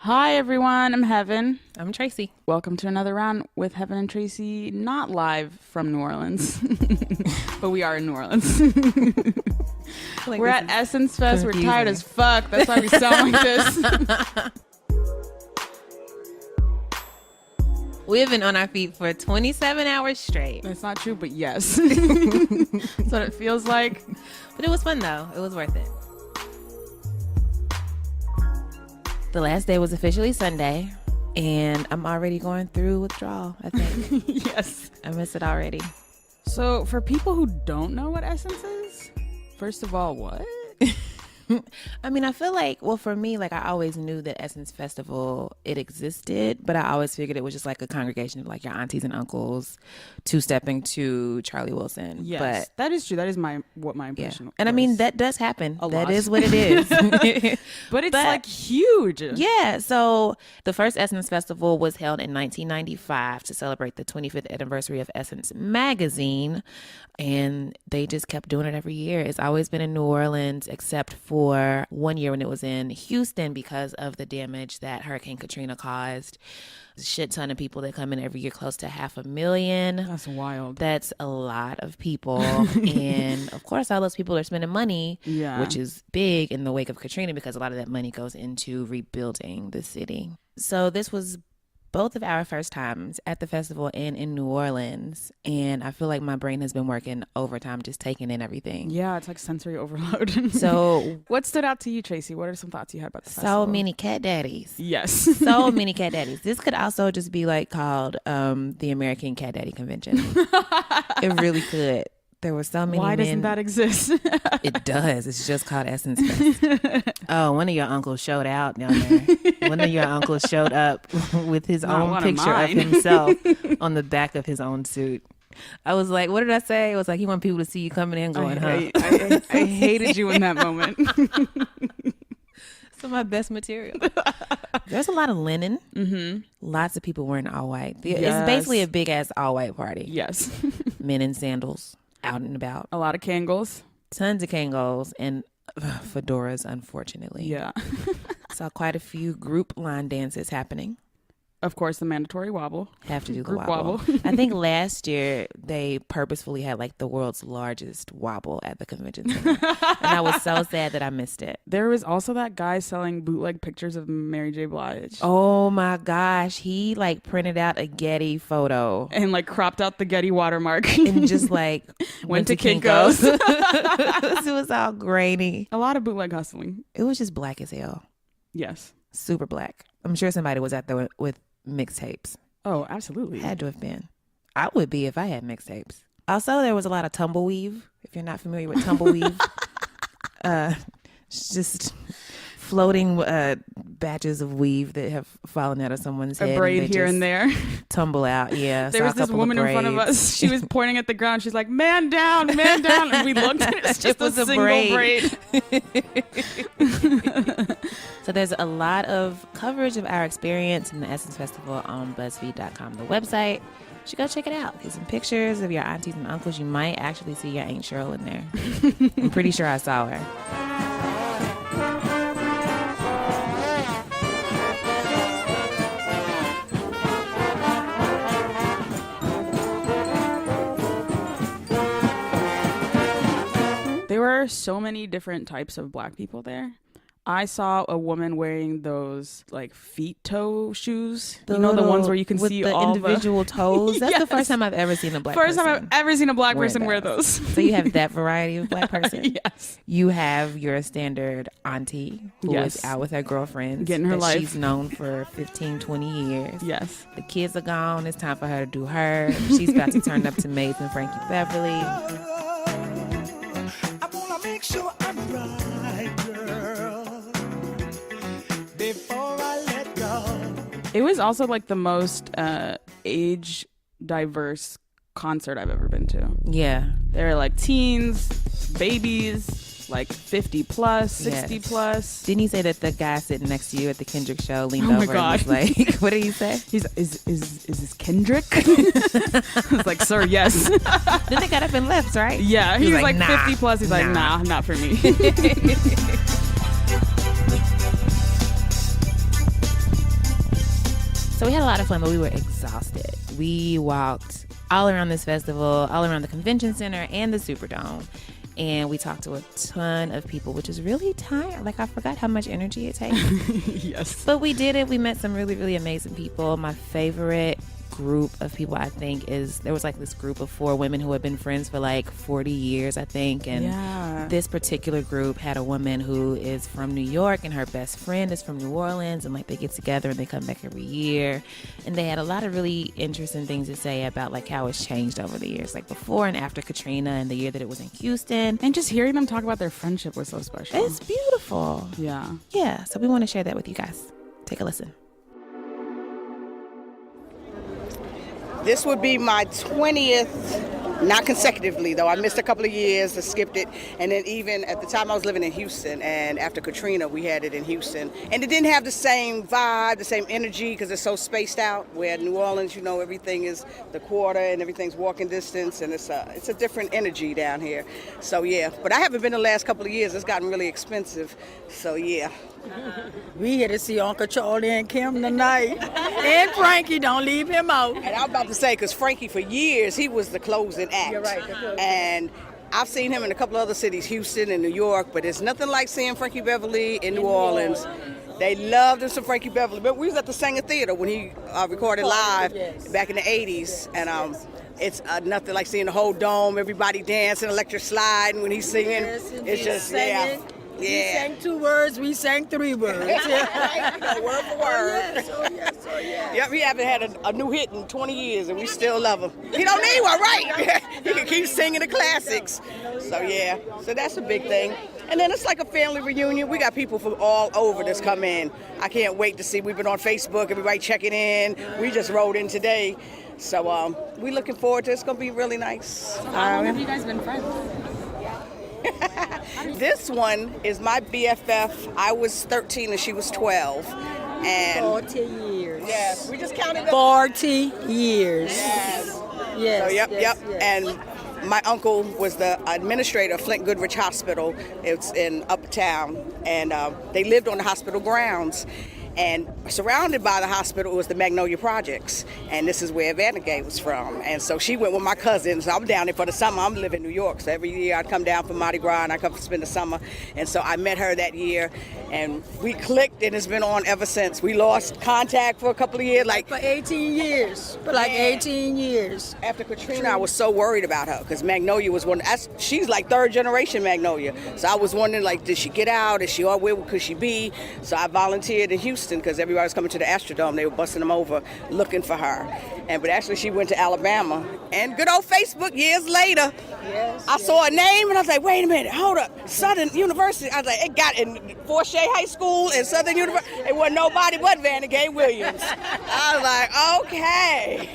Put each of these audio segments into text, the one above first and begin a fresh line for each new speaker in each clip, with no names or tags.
Hi everyone, I'm Heben.
I'm Tracy.
Welcome to another round with Heben and Tracy, not live from New Orleans, but we are in New Orleans. We're at Essence Fest,
confusing.
We're tired as fuck, that's why we sound like this.
We've been on our feet for 27 hours straight.
That's not true, but yes. That's what it feels like.
But it was fun though. It was worth it. The last day was officially Sunday, and I'm already going through withdrawal, I think.
Yes.
I miss it already.
So for people who don't know what Essence is, first of all, what?
I mean, I feel like, well, for me, like I always knew that Essence Festival, it existed, but I always figured it was just like a congregation of like your aunties and uncles two-stepping to Charlie Wilson.
Yes,
but
that is true. That is what my impression was.
And I mean, that does happen.
A
That
lot.
is what it is.
But it's like huge.
Yeah. So the first Essence Festival was held in 1995 to celebrate the 25th anniversary of Essence magazine. And they just kept doing it every year. It's always been in New Orleans, except for one year when it was in Houston because of the damage that Hurricane Katrina caused. A shit ton of people that come in every year, close to 500,000.
That's wild.
That's a lot of people. And of course, all those people are spending money, which is big in the wake of Katrina because a lot of that money goes into rebuilding the city. So this was both of our first times at the festival and in New Orleans. And I feel like my brain has been working overtime, just taking in everything.
Yeah, it's like sensory overload.
So
what stood out to you, Tracy? What are some thoughts you had about the festival?
So many cat daddies.
Yes.
So many cat daddies. This could also just be like called the American Cat Daddy Convention. It really could. There were so many
Why
men.
doesn't that exist?
It does. It's just called Essence Fest. Oh, one of your uncles showed out down there. One of your uncles showed up with his
Not
own
one of
picture of
mine.
himself on the back of his own suit. I was like, what did I say? It was like, he want people to see you coming in going,
I hated you in that moment.
Some of my best material. There's a lot of linen.
Mm-hmm.
Lots of people wearing all white.
Yes.
It's basically a big ass all white party.
Yes.
Men in sandals, out and about.
A lot of Kangol.
Tons of Kangol and fedoras, unfortunately.
Yeah.
Saw quite a few group line dances happening.
Of course, the mandatory wobble.
Have to do the
Group
wobble. I think last year they purposefully had like the world's largest wobble at the convention center. And I was so sad that I missed it.
There was also that guy selling bootleg pictures of Mary J. Blige.
Oh my gosh. He like printed out a Getty photo.
And like cropped out the Getty watermark.
And just like
went to Kinko's.
It was all grainy.
A lot of bootleg hustling.
It was just black as hell.
Yes.
Super black. I'm sure somebody was at there with mixtapes.
Oh, absolutely.
Had to have been. I would be if I had mixtapes. Also, there was a lot of tumbleweave. If you're not familiar with tumbleweave, just floating batches of weave that have fallen out of someone's head.
A braid here and there.
Tumble out. Yeah.
There was this woman in front of us. She was pointing at the ground. She's like, man down. And we looked and it's just a single braid.
So there's a lot of coverage of our experience in the Essence Festival on BuzzFeed.com, the website. You should go check it out. Get some pictures of your aunties and uncles. You might actually see your Aunt Cheryl in there. I'm pretty sure I saw her.
There were so many different types of black people there. I saw a woman wearing those like feet toe shoes. The ones where you can see
the
all
individual toes. That's the
Yes.
first time I've ever seen a black
First
person.
time I've ever seen a black person wear
those.
those.
So you have that variety of black person.
Yes.
You have your standard auntie who
Yes.
is out with her girlfriends.
Getting her
that
life.
She's known for 15, 20 years.
Yes.
The kids are gone. It's time for her to do her. She's about to turn up to Maze and Frankie Beverly.
I wanna make sure I'm right, girl, before I let go.
It was also like the most age diverse concert I've ever been to.
Yeah.
There were like teens, babies, like 50 plus, 60
Yes.
plus.
Didn't he say that the guy sitting next to you at the Kendrick show leaned
Oh my
over
God.
and was like, what did he say?
He's is this Kendrick? I was like, sir, yes.
Then they got up and left, right?
Yeah,
He
he's
was
like
like,
50
nah,
plus. He's like,
nah.
nah, not for me.
So we had a lot of fun, but we were exhausted. We walked all around this festival, all around the convention center and the Superdome. And we talked to a ton of people, which is really tiring. Like, I forgot how much energy it takes.
Yes.
But we did it. We met some really, really amazing people. My favorite group of people, I think, is there was like this group of 4 women who had been friends for like 40 years, I think. And this particular group had a woman who is from New York and her best friend is from New Orleans, and like they get together and they come back every year. And they had a lot of really interesting things to say about like how it's changed over the years, like before and after Katrina and the year that it was in Houston.
And just hearing them talk about their friendship was so special.
It's beautiful.
Yeah.
Yeah. So we want to share that with you guys. Take a listen.
This would be my 20th, not consecutively though. I missed a couple of years, I skipped it. And then even at the time I was living in Houston, and after Katrina, we had it in Houston. And it didn't have the same vibe, the same energy, because it's so spaced out, where New Orleans, you know, everything is the quarter and everything's walking distance, and it's a different energy down here. So yeah, but I haven't been the last couple of years. It's gotten really expensive. So yeah.
We here to see Uncle Charlie and Kim tonight. And Frankie, don't leave him out.
And I'm about to say, because Frankie, for years, he was the closing act.
You're right.
And I've seen him in a couple other cities, Houston and New York, but it's nothing like seeing Frankie Beverly in New Orleans. They loved him some Frankie Beverly. But we was at the Sanger Theater when he recorded live back in the 80s. And it's nothing like seeing the whole dome, everybody dancing, electric slide, and when he's singing, it's just, yeah.
He sang 2 words, we sang 3 words.
Right, you know, word for word.
Oh yes.
Yep, he haven't had a new hit in 20 years, and we still love him. He don't need one, right? He can keep singing the classics. So yeah, so that's a big thing. And then it's like a family reunion. We got people from all over that's come in. I can't wait to see. We've been on Facebook, everybody checking in. We just rode in today. So we're looking forward to it. It's going to be really nice.
So how long have you guys been friends?
This one is my BFF. I was 13 and she was 12. And
40 years.
Yes, we just counted
40 years.
Yes.
Yes.
So, yep.
Yes.
And my uncle was the administrator of Flint Goodrich Hospital. It's in Uptown. And they lived on the hospital grounds. And surrounded by the hospital was the Magnolia Projects. And this is where Vandergay was from. And so she went with my cousins. I'm down there for the summer. I'm living in New York. So every year I'd come down for Mardi Gras and I come spend the summer. And so I met her that year. And we clicked, and it's been on ever since. We lost contact for a couple of years.
For 18 years. For like 18 years.
After Katrina, I was so worried about her because Magnolia was she's like 3rd generation Magnolia. So I was wondering, like, did she get out? Is she, or where could she be? So I volunteered in Houston because everybody was coming to the Astrodome. They were busting them over looking for her. But actually she went to Alabama. And good old Facebook years later, I saw a name and I was like, wait a minute, hold up. Southern University. I was like, it got in Forsyth High School and Southern University. It wasn't nobody but Vandergay Williams. I was like, okay.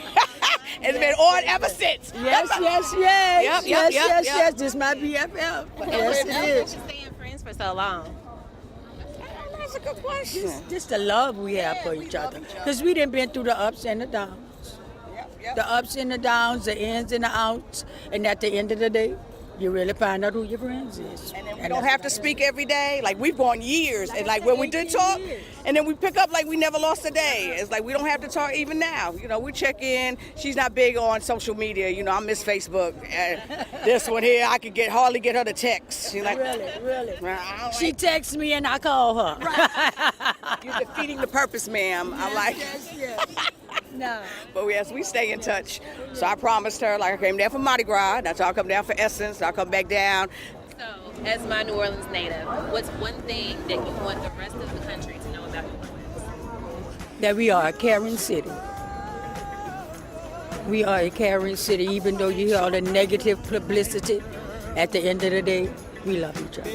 It's been on ever since.
Yes.
Yep.
This is my BFF. Yes, it is.
You staying friends for so long?
That's a good question.
Just the love we have for each other. Because we done been through the ups and the downs. The ups and the downs, the ins and the outs. And at the end of the day, you really find out who your friends is.
And then we don't have to speak every day. Like, we've gone years. And like when we did talk, and then we pick up like we never lost a day. It's like we don't have to talk even now. You know, we check in. She's not big on social media. You know, I miss Facebook. This one here, I could hardly get her to text. She's like,
Really. She texts me and I call her.
Right. You're defeating the purpose, ma'am. I'm like,
Yes. No.
But yes, we stay in touch. So I promised her, like, I came down for Mardi Gras. That's I'll come down for Essence. I'll come back down.
So, as my New Orleans native, what's one thing that you want the rest of the country to know about New Orleans?
That we are a caring city. We are a caring city, even though you hear all the negative publicity. At the end of the day, we love each other.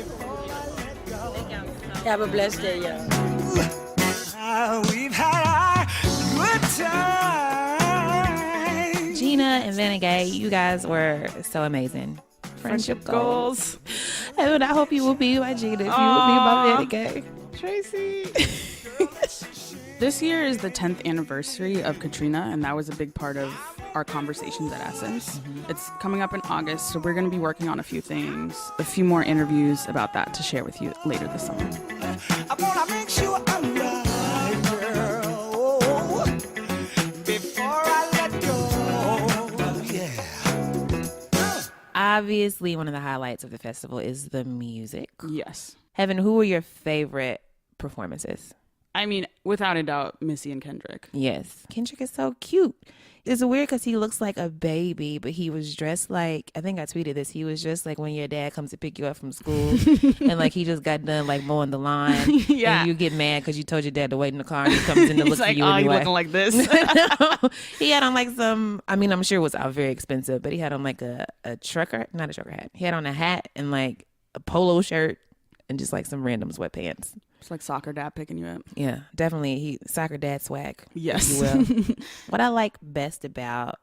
Have a blessed day, y'all.
We've had a good time.
Gina and Vandergay, you guys were so amazing. Friendship goals. And I hope you will be my Gina if you will be my Vandergay.
Tracy. This year is the 10th anniversary of Katrina, and that was a big part of our conversations at Essence. It's coming up in August, so we're going to be working on a few things, a few more interviews about that to share with you later this summer.
I wanna make sure I'm right, girl.
obviously one of the highlights of the festival is the music.
Yes.
Heben, who were your favorite performances?
I mean, without a doubt, Missy and Kendrick.
Yes. Kendrick is so cute. It's weird because he looks like a baby, but he was dressed like, I think I tweeted this, he was just like when your dad comes to pick you up from school and like he just got done like mowing the lawn.
Yeah.
And you get mad because you told your dad to wait in the car and he comes in to look
He's like,
for you
oh,
anyway.
you looking like this?
He had on like some, I mean, I'm sure it was very expensive, but he had on like a trucker, not a trucker hat. He had on a hat and like a polo shirt and just like some random sweatpants.
It's like soccer dad picking you up.
Yeah, definitely. Soccer dad swag.
Yes.
If you will. What I like best about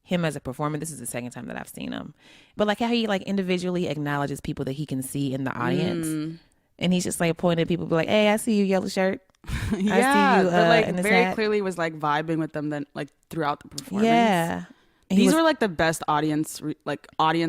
him as a performer, this is the second time that I've seen him, but like how he like individually acknowledges people that he can see in the audience. And he's just like pointing at people, be like, hey, I see you, yellow shirt.
Yeah,
I see you,
but like
in this
very
hat.
clearly was like vibing with them then like throughout the performance.
Yeah. And he
These
was-
were like the best audience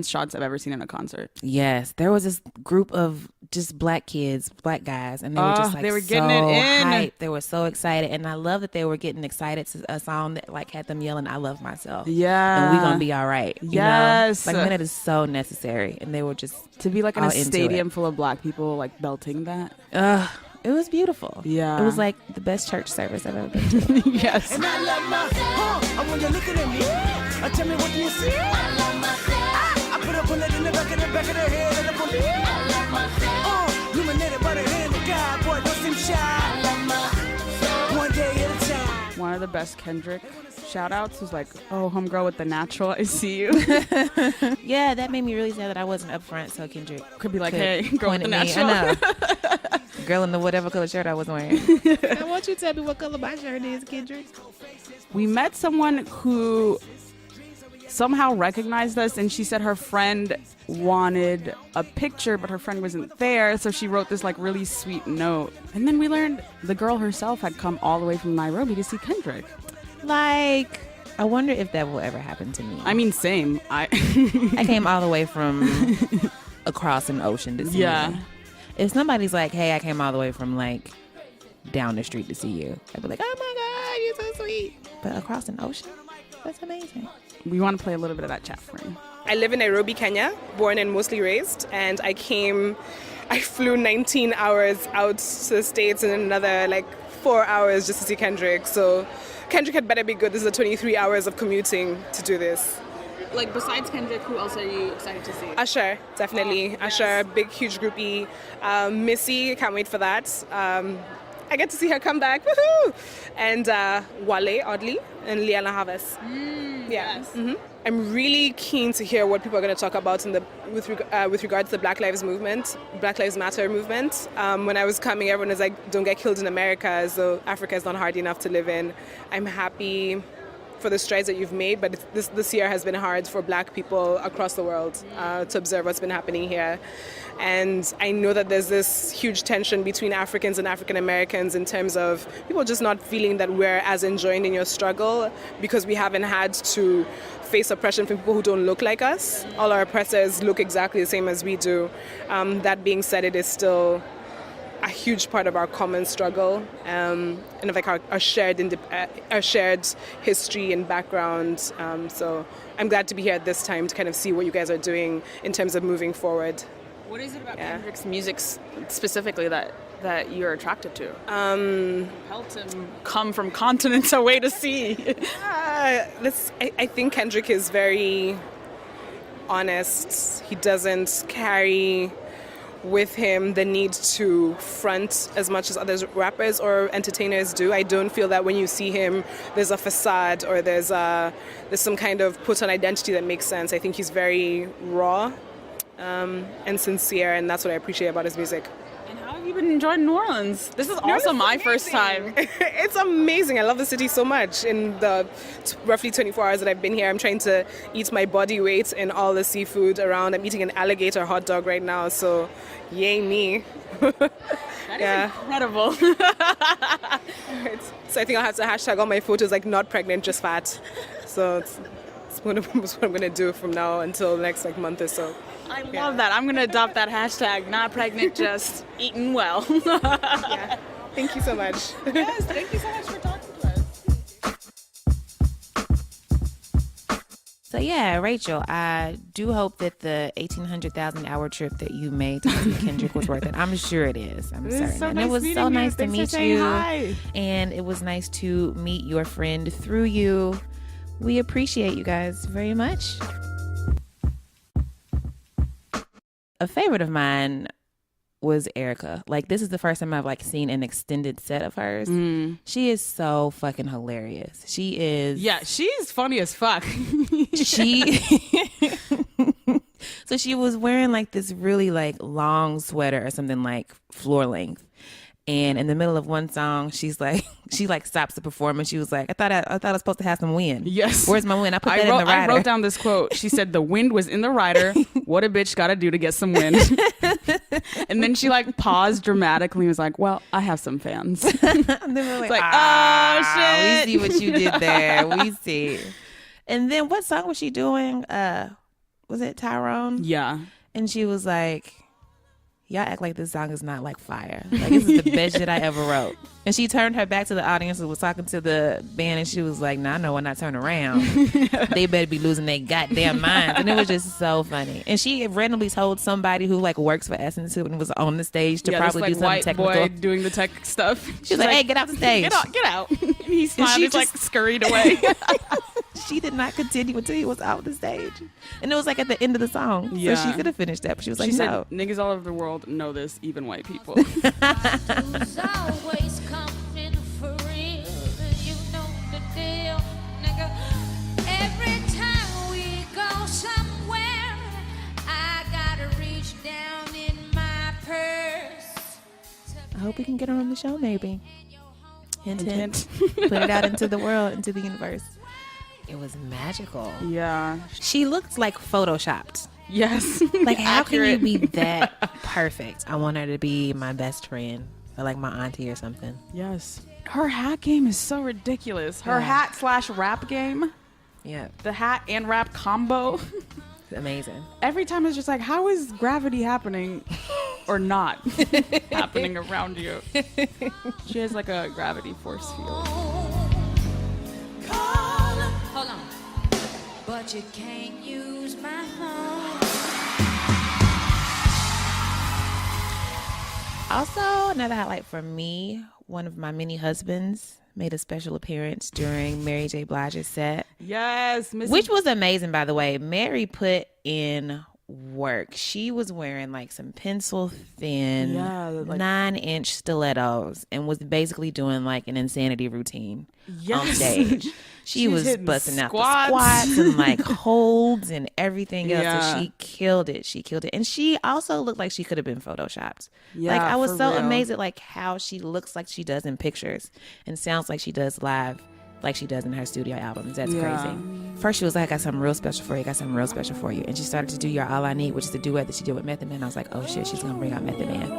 shots I've ever seen in a concert.
Yes, there was this group of just black kids, black guys, and they were just like
they were
so
getting it in.
hyped. They were so excited, and I love that they were getting excited to a song that like had them yelling, "I love myself."
Yeah.
and we gonna be all right. You
Yes.
know? Like man, it is so necessary, and they were just
To be like in
all
a
into
stadium
it.
full of black people like belting that.
It was beautiful.
Yeah.
it was like the best church service I've ever been to.
Yes.
And I love my, I want you looking at me. Tell me what do you see? I love myself. I put a bullet in the back of the head of the police. Illuminated by the hand of God, boy, don't seem shy. I love myself. One day at a time.
One of the best Kendrick shout outs was like, oh, homegirl with the natural, I see you.
Yeah, that made me really sad that I wasn't up front, so Kendrick
Could be like,
could
hey, girl with
point
the
at me.
natural.
I know. Girl in the whatever color shirt I was wearing. I want you to tell me what color my shirt is, Kendrick.
We met someone who somehow recognized us, and she said her friend wanted a picture, but her friend wasn't there, so she wrote this like really sweet note. And then we learned the girl herself had come all the way from Nairobi to see Kendrick.
Like, I wonder if that will ever happen to me.
I mean, same. I
came all the way from across an ocean to see
Yeah.
you. If somebody's like, hey, I came all the way from like down the street to see you, I'd be like, oh my God, you're so sweet. But across an ocean? That's amazing.
we want to play a little bit of that chat for you.
I live in Nairobi, Kenya, born and mostly raised, and I flew 19 hours out to the States and another like 4 hours just to see Kendrick. So Kendrick had better be good. This is 23 hours of commuting to do this.
Like, besides Kendrick, who else are you excited to see?
Usher, definitely. Usher, big, huge groupie. Missy, can't wait for that. I get to see her come back. Woohoo! And Wale, oddly, and Liana Havas. Yeah. Mm-hmm. I'm really keen to hear what people are going to talk about with regards to the Black Lives Matter movement. When I was coming, everyone was like, don't get killed in America, as though Africa is not hard enough to live in. I'm happy for the strides that you've made, but this year has been hard for Black people across the world to observe what's been happening here. And I know that there's this huge tension between Africans and African Americans in terms of people just not feeling that we're as enjoined in your struggle because we haven't had to face oppression from people who don't look like us. All our oppressors look exactly the same as we do. That being said, it is still a huge part of our common struggle and of like our shared history and background. So I'm glad to be here at this time to kind of see what you guys are doing in terms of moving forward.
What is it about Kendrick's music specifically that you're attracted to? Helped him come from continents away to see.
I think Kendrick is very honest. He doesn't carry with him the need to front as much as other rappers or entertainers do. I don't feel that when you see him, there's a facade or there's some kind of put on identity that makes sense. I think he's very raw and sincere, and that's what I appreciate about his music.
And how have you been enjoying New Orleans? This is also my first time.
It's amazing. I love the city so much. In the roughly 24 hours that I've been here, I'm trying to eat my body weight in all the seafood around. I'm eating an alligator hot dog right now, so yay me.
That is incredible.
So I think I'll have to hashtag all my photos like not pregnant, just fat. So it's what I'm going to do from now until the next month or so.
I love that. I'm going to adopt that hashtag, not pregnant, just eating well.
Yeah. Thank you so much.
Yes, thank you so much for talking to us.
So But yeah, Rachel, I do hope that the 1,800,000 hour trip that you made to see Kendrick was worth it. I'm sure it is. I'm certain.
So
and
nice
it was so
meeting you.
nice to
Thanks for
meet
saying
you.
hi.
And it was nice to meet your friend through you. We appreciate you guys very much. A favorite of mine was Erica. Like, this is the first time I've like seen an extended set of hers. She is so fucking hilarious. She is.
Yeah, she's funny as fuck.
She So she was wearing like this really like long sweater or something like floor length. And in the middle of one song, she like stops the performance. She was like, I thought I was supposed to have some wind.
Yes.
Where's my wind? I put that in the rider.
I wrote down this quote. She said, the wind was in the rider. What a bitch gotta do to get some wind. And then she like paused dramatically and was like, well, I have some fans.
And then we're like,
oh shit.
We see what you did there. We see. And then what song was she doing? Was it Tyrone?
Yeah.
And she was like, y'all act like this song is not like fire. Like, this is the best shit I ever wrote. And she turned her back to the audience and was talking to the band, and she was like, nah, I know when I turn around. They better be losing their goddamn minds. And it was just so funny. And she randomly told somebody who like works for Essence and was on the stage to probably do something
white
technical.
Boy doing the tech stuff.
She's like, hey, get off the stage.
Get out. And he smiled.
she
He's like scurried away.
She did not continue until he was off the stage. And it was like at the end of the song.
Yeah.
So she could have finished that, but she was like,
she
no.
said, niggas all over the world know this, even white people.
Who's always coming for real? You know the deal, nigga. Every time we go somewhere, I gotta reach down in my purse.
I hope we can get her on the show, maybe. Hint,
Hint,
hint. Put it out into the world, into the universe. It was magical.
Yeah.
She looked like photoshopped.
Yes.
Like, how can you
Accurate.
be that perfect? I want her to be my best friend or like my auntie or something.
Yes. Her hat game is so ridiculous. Her
Yeah.
hat / rap game.
Yeah,
The hat and rap combo.
it's amazing.
Every time it's just like, how is gravity happening or not happening around you? She has like a gravity force field.
Hold on. But you can't use my phone.
Also, another highlight for me, one of my many husbands made a special appearance during Mary J. Blige's set.
Yes.
Which was amazing, by the way. Mary put in work. She was wearing like some pencil thin,
Yeah, like-
9-inch stilettos and was basically doing like an insanity routine on
Yes.
stage. She was
hitting
busting out the
squats.
squats and like holds and everything else.
Yeah.
And she killed it. She killed it. And she also looked like she could have been photoshopped.
Yeah,
like, I was
for
so
real.
amazed at like how she looks like she does in pictures and sounds like she does live, like she does in her studio albums. That's
Yeah.
crazy. First, she was like, I got something real special for you. I got something real special for you. And she started to do You're All I Need, which is the duet that she did with Method Man. I was like, oh shit, she's going to bring out Method Man.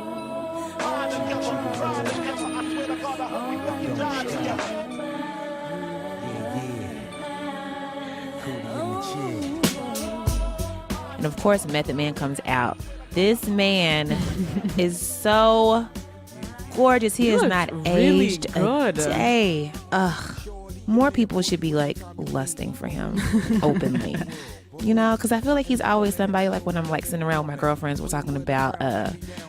And of course, Method Man comes out. This man is so gorgeous. He is
looks
not
really
aged
good.
a day. Ugh. More people should be like lusting for him openly. You know, because I feel like he's always somebody, like when I'm like sitting around with my girlfriends, we're talking about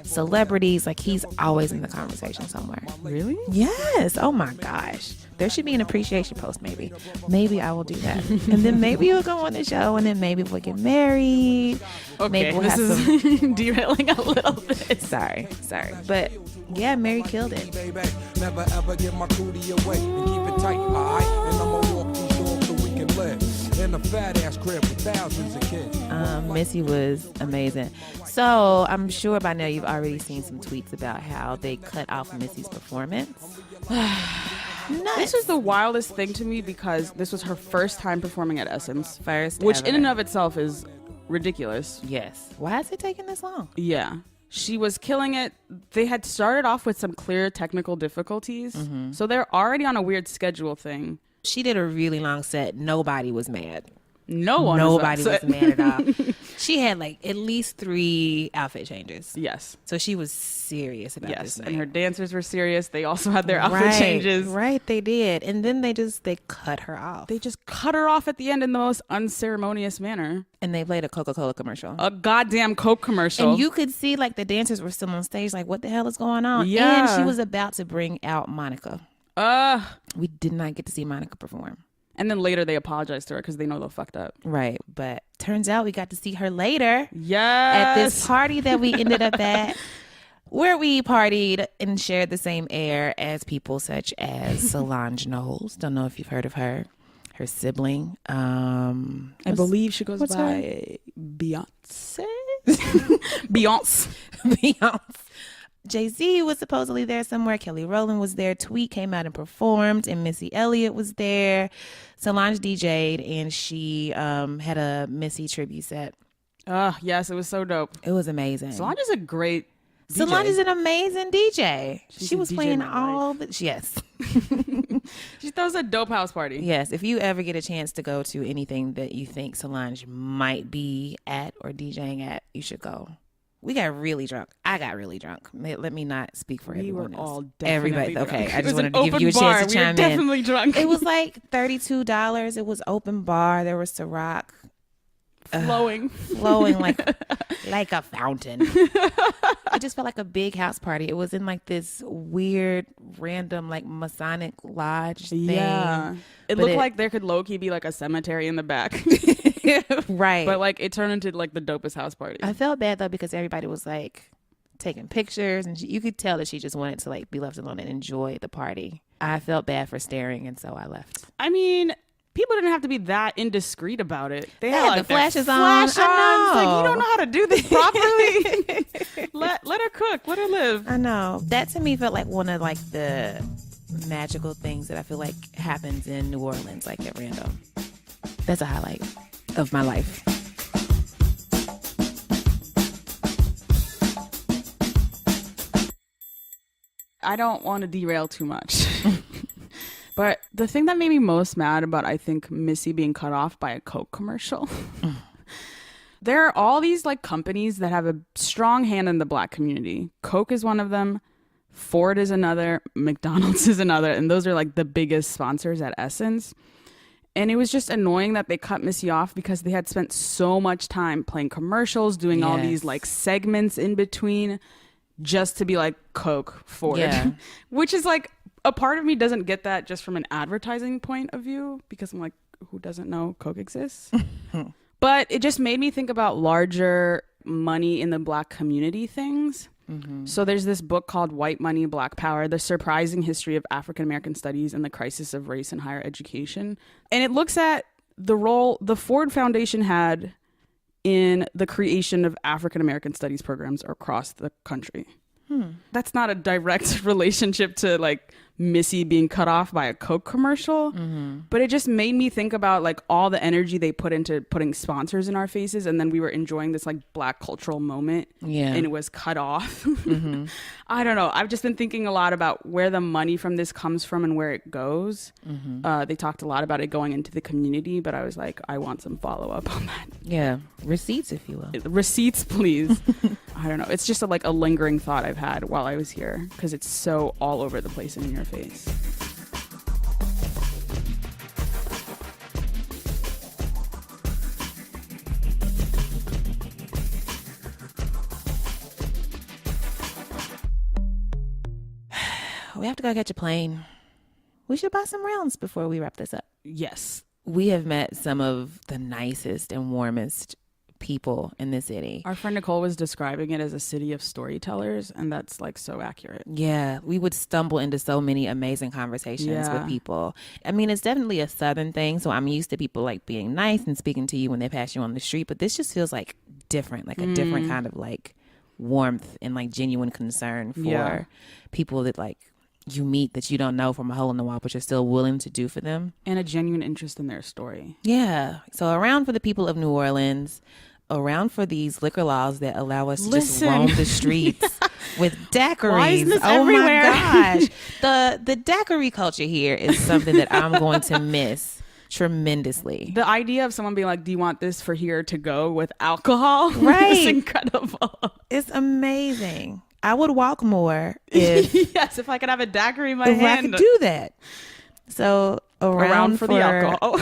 celebrities, like he's always in the conversation somewhere.
Really?
Yes. Oh my gosh. There should be an appreciation post, maybe. Maybe I will do that. And then maybe we'll go on the show, and then maybe we'll get married.
Okay,
Maybe we'll
this
have
is
some...
derailing a little bit.
Sorry. But yeah, Mary killed it.
Baby, never ever give my cootie away and keep it tight, alright? And I'ma walk these dogs so we can live in a fat ass crib with thousands of kids.
Missy was amazing. So I'm sure by now you've already seen some tweets about how they cut off Missy's performance.
This was the wildest thing to me because this was her first time performing at Essence.
First
Which
ever.
in and of itself is ridiculous.
Yes. Why is it taking this long?
Yeah. She was killing it. They had started off with some clear technical difficulties. So they're already on a weird schedule thing.
She did a really long set. Nobody was mad.
Nobody
was mad at all. She had like at least 3 outfit changes.
Yes.
So she was serious about this.
And her dancers were serious. They also had their outfit changes.
Right, they did. And then they cut her off.
They just cut her off at the end in the most unceremonious manner.
And they played a Coca-Cola commercial.
A goddamn Coke commercial.
And you could see like the dancers were still on stage like, what the hell is going on?
Yeah.
And she was about to bring out Monica. We did not get to see Monica perform.
And then later they apologized to her because they know they're fucked up.
Right. But turns out we got to see her later.
Yes.
At this party that we ended up at, where we partied and shared the same air as people such as Solange Knowles. Don't know if you've heard of her. Her sibling. I
believe she goes by Beyonce. Beyonce.
Jay-Z was supposedly there somewhere. Kelly Rowland was there. Tweet came out and performed, and Missy Elliott was there. Solange DJ'd, and she had a Missy tribute set.
Oh, yes, it was so dope.
It was amazing.
Solange is a great DJ.
Solange is an amazing DJ. She was
DJ
playing
in my
all the... Yes.
She throws a dope house party.
Yes, if you ever get a chance to go to anything that you think Solange might be at or DJing at, you should go. We got really drunk. I got really drunk. Let me not speak for everyone
were
else.
all definitely drunk.
Okay, I
It
just
was
wanted
an
to give
open
you a
bar.
chance to
We were
chime in.
definitely drunk.
It was like $32. It was open bar. There was Ciroc.
Flowing
like a fountain. It just felt like a big house party. It was in like this weird, random, like Masonic lodge thing.
Yeah. It looked like there could low-key be like a cemetery in the back.
Right.
But like it turned into like the dopest house party.
I felt bad though because everybody was like taking pictures and you could tell that she just wanted to like be left alone and enjoy the party. I felt bad for staring, and so I left.
I mean, people didn't have to be that indiscreet about it. They
had
like
the flashes on.
Flash on.
I know.
It's like, you don't know how to do this properly. let her cook. Let her live.
I know. That to me felt like one of like the magical things that I feel like happens in New Orleans, like at random. That's a highlight of my life.
I don't want to derail too much. But the thing that made me most mad about, I think, Missy being cut off by a Coke commercial. There are all these like companies that have a strong hand in the Black community. Coke is one of them. Ford is another. McDonald's is another. And those are like the biggest sponsors at Essence. And it was just annoying that they cut Missy off because they had spent so much time playing commercials, doing all these like segments in between just to be like Coke, Ford.
Yeah.
Which is like, a part of me doesn't get that just from an advertising point of view because I'm like, who doesn't know Coke exists? But it just made me think about larger money in the Black community things. Mm-hmm. So there's this book called White Money, Black Power, The Surprising History of African American Studies and the Crisis of Race in Higher Education. And it looks at the role the Ford Foundation had in the creation of African American studies programs across the country. That's not a direct relationship to like Missy being cut off by a Coke commercial, but it just made me think about like all the energy they put into putting sponsors in our faces, and then we were enjoying this like Black cultural moment, and it was cut off. I don't know. I've just been thinking a lot about where the money from this comes from and where it goes. They talked a lot about it going into the community, but I was like, I want some follow up on that.
Yeah, receipts, if you will.
Receipts, please. I don't know. It's just a lingering thought I've had while I was here because it's so all over the place and in your face.
We have to go catch a plane. We should buy some rounds before we wrap this up.
Yes.
We have met some of the nicest and warmest people in the city.
Our friend Nicole was describing it as a city of storytellers, and that's like so accurate.
Yeah, we would stumble into so many amazing conversations with people. I mean, it's definitely a Southern thing, so I'm used to people like being nice and speaking to you when they pass you on the street, but this just feels like different, like a different kind of like warmth and like genuine concern for people that like you meet that you don't know from a hole in the wall, but you're still willing to do for them.
And a genuine interest in their story.
Yeah. So around for the people of New Orleans, around for these liquor laws that allow us to just roam the streets with daiquiris.
Why isn't this everywhere?
My gosh. The daiquiri culture here is something that I'm going to miss tremendously.
The idea of someone being like, do you want this for here to go with alcohol?
Right.
It's incredible.
It's amazing. I would walk more if
yes, if I could have a daiquiri in my
I
hand.
could do that. So around
for the alcohol.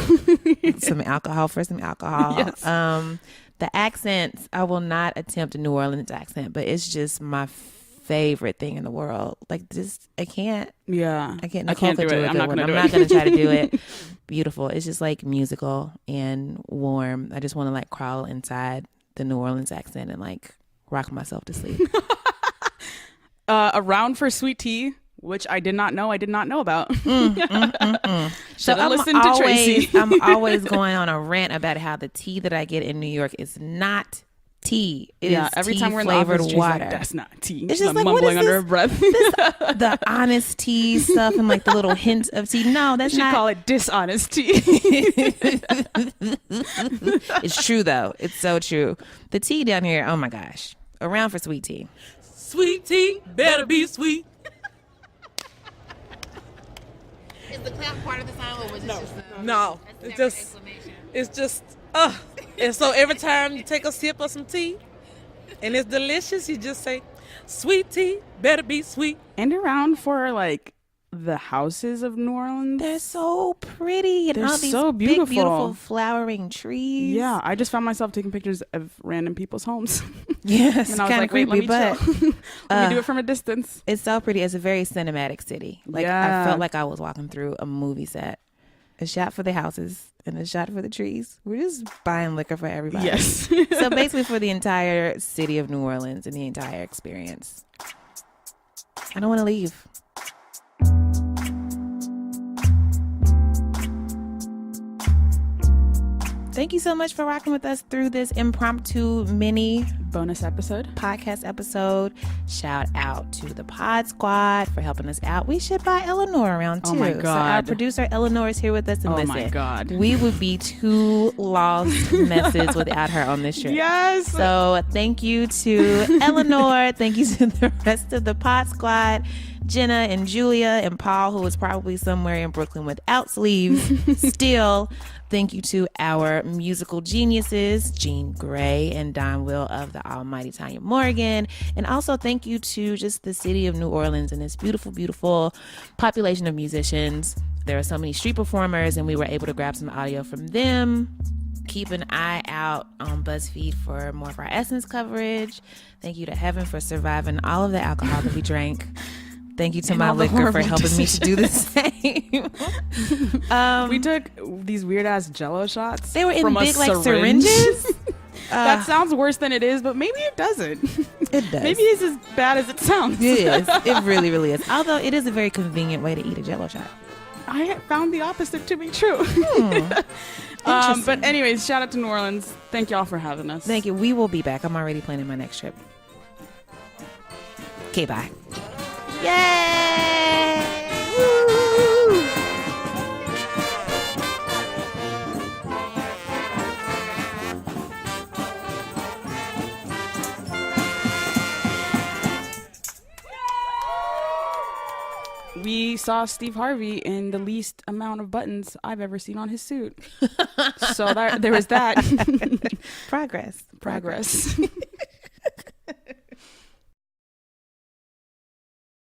some alcohol for some alcohol.
Yes.
The accents, I will not attempt a New Orleans accent, but it's just my favorite thing in the world. Like, just I can't.
Yeah.
I can't.
I can't do it.
I'm not going to try to do it. Beautiful. It's just like musical and warm. I just want to like crawl inside the New Orleans accent and like rock myself to sleep.
Around for sweet tea, which I did not know about.
So
I listened to Tracy.
I'm always going on a rant about how the tea that I get in New York is not tea. It is
every
tea
time we're in the
flavored
office,
water.
like, that's not tea.
It's
She's
just like, what
mumbling
is
under her
this?
breath.
The honest tea stuff and like the little hint of tea. No, that's
Should
not.
call it dishonest tea.
It's true though. It's so true. The tea down here, oh my gosh. Around for sweet tea.
Sweet tea, better be sweet.
Is the clap part of the song or was it just
No, it's just, and so every time you take a sip of some tea and it's delicious, you just say, sweet tea, better be sweet.
And around for like the houses of New Orleans.
They're so pretty and
They're
all these
so
big,
beautiful.
beautiful flowering trees.
Yeah, I just found myself taking pictures of random people's homes.
Yes,
And I was
kind of
like, wait,
creepy,
let me
but
chill. Let me do it from a distance.
it's so pretty. It's a very cinematic city. Like
Yeah.
I felt like I was walking through a movie set. A shot for the houses and a shot for the trees. We're just buying liquor for everybody.
Yes.
So basically for the entire city of New Orleans and the entire experience. I don't want to leave. Thank you so much for rocking with us through this impromptu mini
Bonus episode.
podcast episode. Shout out to the Pod Squad for helping us out. We should buy Eleanor around too.
Oh my
So our
God.
producer Eleanor is here with us, and
Oh
listen,
my God.
we would be two lost messes without her on this trip.
Yes.
So thank you to Eleanor. Thank you to the rest of the Pod Squad. Jenna and Julia and Paul, who is probably somewhere in Brooklyn without sleeves. Still, thank you to our musical geniuses, Jean Grey and Don Will of the almighty Tanya Morgan. And also thank you to just the city of New Orleans and its beautiful, beautiful population of musicians. There are so many street performers, and we were able to grab some audio from them. Keep an eye out on BuzzFeed for more of our Essence coverage. Thank you to Heben for surviving all of the alcohol that we drank. Thank you to my
all the
liquor for
horrible
helping me to do the same.
We took these weird ass Jello shots.
They were in
from a
big like
syringe.
syringes.
That sounds worse than it is, but maybe it doesn't.
It does.
Maybe it's as bad as it sounds.
It is. It really, really is. Although it is a very convenient way to eat a Jello shot.
I found the opposite to be true.
Interesting.
But anyways, shout out to New Orleans. Thank y'all for having us.
Thank you. We will be back. I'm already planning my next trip. Okay, bye. Yay! Woo!
We saw Steve Harvey in the least amount of buttons I've ever seen on his suit. So there was that.
Progress.
Progress.